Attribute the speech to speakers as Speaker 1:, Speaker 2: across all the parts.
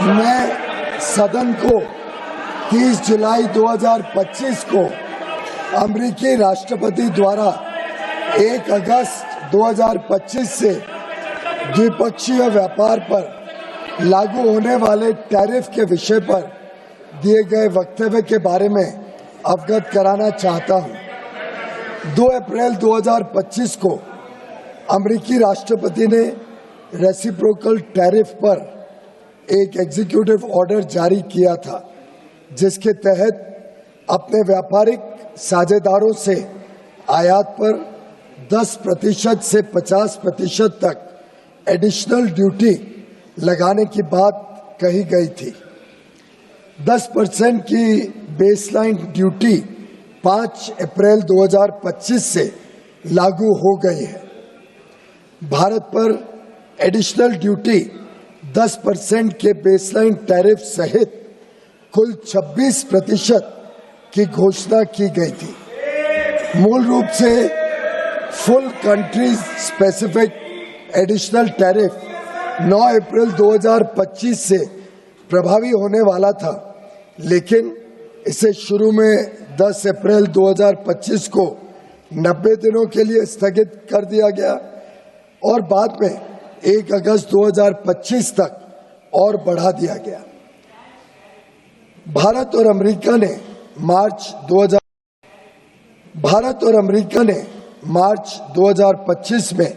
Speaker 1: मैं सदन को 30 जुलाई 2025 को अमेरिकी राष्ट्रपति द्वारा 1 अगस्त 2025 से द्विपक्षीय व्यापार पर लागू होने वाले टैरिफ के विषय पर दिए गए वक्तव्य के बारे में अवगत कराना चाहता हूं। 2 अप्रैल 2025 को अमेरिकी राष्ट्रपति ने रेसिप्रोकल टैरिफ पर एक एग्जीक्यूटिव ऑर्डर जारी किया था, जिसके तहत अपने व्यापारिक साझेदारों से आयात पर 10% से 50% तक एडिशनल ड्यूटी लगाने की बात कही गई थी। 10% की बेसलाइन ड्यूटी 5 अप्रैल 2025 से लागू हो गई है। भारत पर एडिशनल ड्यूटी 10% के बेसलाइन टैरिफ सहित कुल 26% की घोषणा की गई थी। मूल रूप से full country specific additional tariff 9 अप्रैल 2025 से प्रभावी होने वाला था, लेकिन इसे शुरू में 10 अप्रैल 2025 को 90 दिनों के लिए स्थगित कर दिया गया और बाद में 1 अगस्त 2025 तक और बढ़ा दिया गया। भारत और अमेरिका ने मार्च 2025 में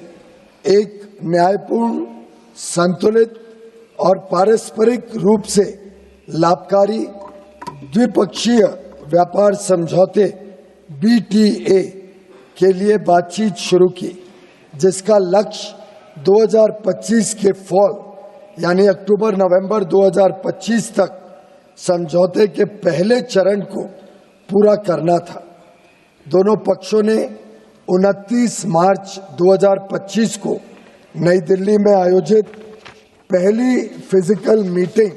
Speaker 1: एक न्यायपूर्ण, संतुलित और पारस्परिक रूप से लाभकारी द्विपक्षीय व्यापार समझौते BTA के लिए बातचीत शुरू की, जिसका लक्ष्य 2025 के फॉल यानी अक्टूबर-नवंबर 2025 तक समझौते के पहले चरण को पूरा करना था। दोनों पक्षों ने 29 मार्च 2025 को नई दिल्ली में आयोजित पहली फिजिकल मीटिंग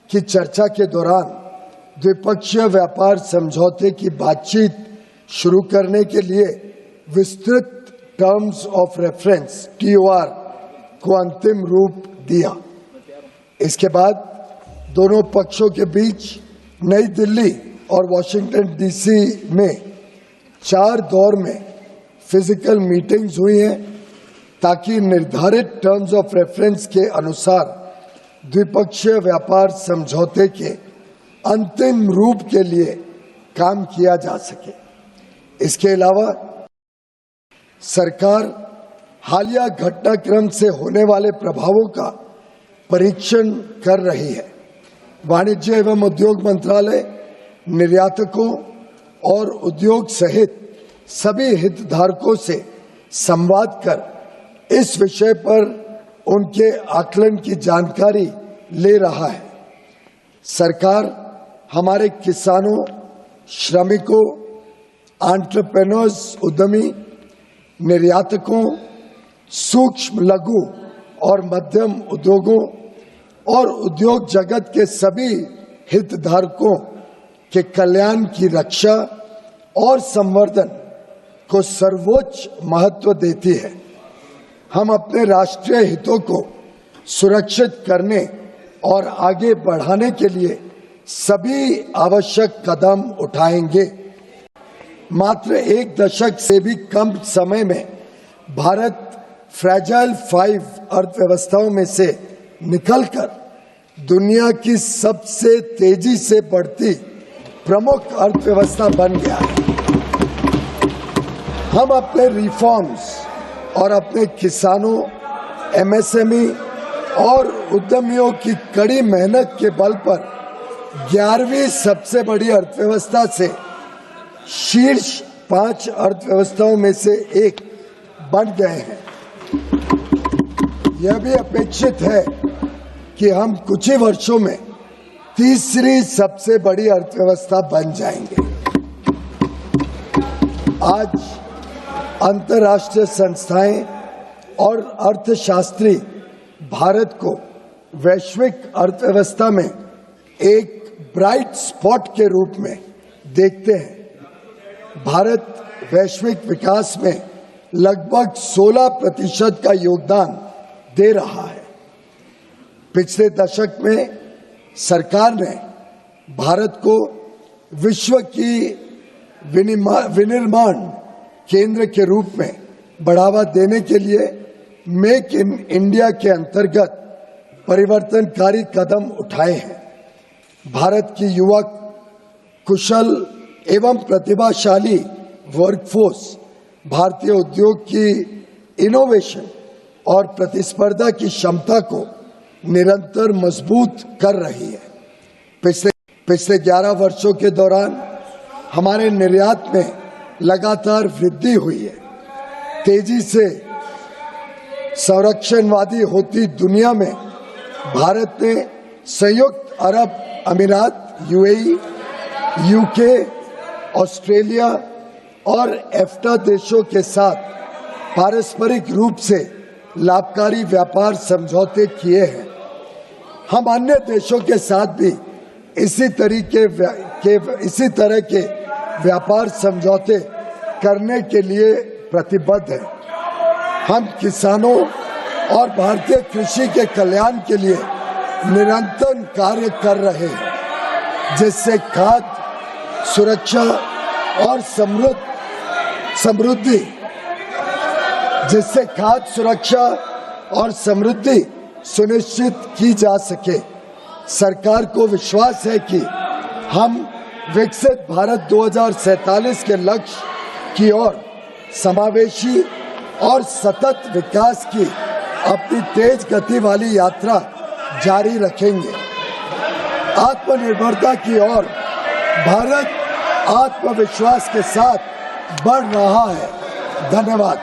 Speaker 1: की चर्चा के दौरान द्विपक्षीय व्यापार समझौते की बातचीत शुरू करने के लिए विस्तृत टर्म्स ऑफ रेफरेंस TOR को अंतिम रूप दिया। इसके बाद दोनों पक्षों के बीच नई दिल्ली और वॉशिंगटन DC में 4 दौर में फिजिकल मीटिंग्स हुई हैं, ताकि निर्धारित टर्म्स ऑफ रेफरेंस के अनुसार द्विपक्षीय व्यापार समझौते के अंतिम रूप के लिए काम किया जा सके। इसके अलावा सरकार हालिया घटनाक्रम से होने वाले प्रभावों का परीक्षण कर रही है। वाणिज्य एवं उद्योग मंत्रालय निर्यातकों और उद्योग सहित सभी हितधारकों से संवाद कर इस विषय पर उनके आकलन की जानकारी ले रहा है। सरकार हमारे किसानों, श्रमिकों, एंटरप्रेन्योर्स, उद्यमी, निर्यातकों, सूक्ष्म, लघु और मध्यम उद्योगों और उद्योग जगत के सभी हितधारकों के कल्याण की रक्षा और संवर्धन को सर्वोच्च महत्व देती है। हम अपने राष्ट्रीय हितों को सुरक्षित करने और आगे बढ़ाने के लिए सभी आवश्यक कदम उठाएंगे। मात्र 1 दशक से भी कम समय में भारत फ्रैजाइल 5 अर्थव्यवस्थाओं में से निकलकर दुनिया की सबसे तेजी से बढ़ती प्रमुख अर्थव्यवस्था बन गया है। हम अपने रिफॉर्म्स और अपने किसानों, MSME और उद्यमियों की कड़ी मेहनत के बल पर 11वीं सबसे बड़ी अर्थव्यवस्था से शीर्ष 5 अर्थव्यवस्थाओं में से एक बन गए हैं। यह भी अपेक्षित है कि हम कुछ ही वर्षों में तीसरी सबसे बड़ी अर्थव्यवस्था बन जाएंगे। आज अंतर्राष्ट्रीय संस्थाएं और अर्थशास्त्री भारत को वैश्विक अर्थव्यवस्था में एक ब्राइट स्पॉट के रूप में देखते हैं। भारत वैश्विक विकास में लगभग 16% का योगदान दे रहा है। पिछले दशक में सरकार ने भारत को विश्व की विनिर्माण केंद्र के रूप में बढ़ावा देने के लिए मेक इन इंडिया के अंतर्गत परिवर्तनकारी कदम उठाए हैं। भारत की युवा कुशल एवं प्रतिभाशाली वर्कफोर्स भारतीय उद्योग की इनोवेशन और प्रतिस्पर्धा की क्षमता को निरंतर मजबूत कर रही है। पिछले 11 वर्षों के दौरान हमारे निर्यात में लगातार वृद्धि हुई है। तेजी से संरक्षणवादी होती दुनिया में भारत ने संयुक्त अरब अमीरात, यूएई, यूके, ऑस्ट्रेलिया और एफ्टा देशों के साथ पारस्परिक रूप से लाभकारी व्यापार समझौते किए हैं। हम अन्य देशों के साथ भी इसी तरह के व्यापार समझौते करने के लिए प्रतिबद्ध हैं। हम किसानों और भारतीय कृषि के कल्याण के लिए निरंतर कार्य कर रहे हैं, जिससे खाद्य सुरक्षा और समृद्धि सुनिश्चित की जा सके। सरकार को विश्वास है कि हम विकसित भारत 2047 के लक्ष्य की ओर समावेशी और सतत विकास की अपनी तेज गति वाली यात्रा जारी रखेंगे। आत्मनिर्भरता की ओर भारत आत्मविश्वास के साथ बढ़ रहा है। धन्यवाद।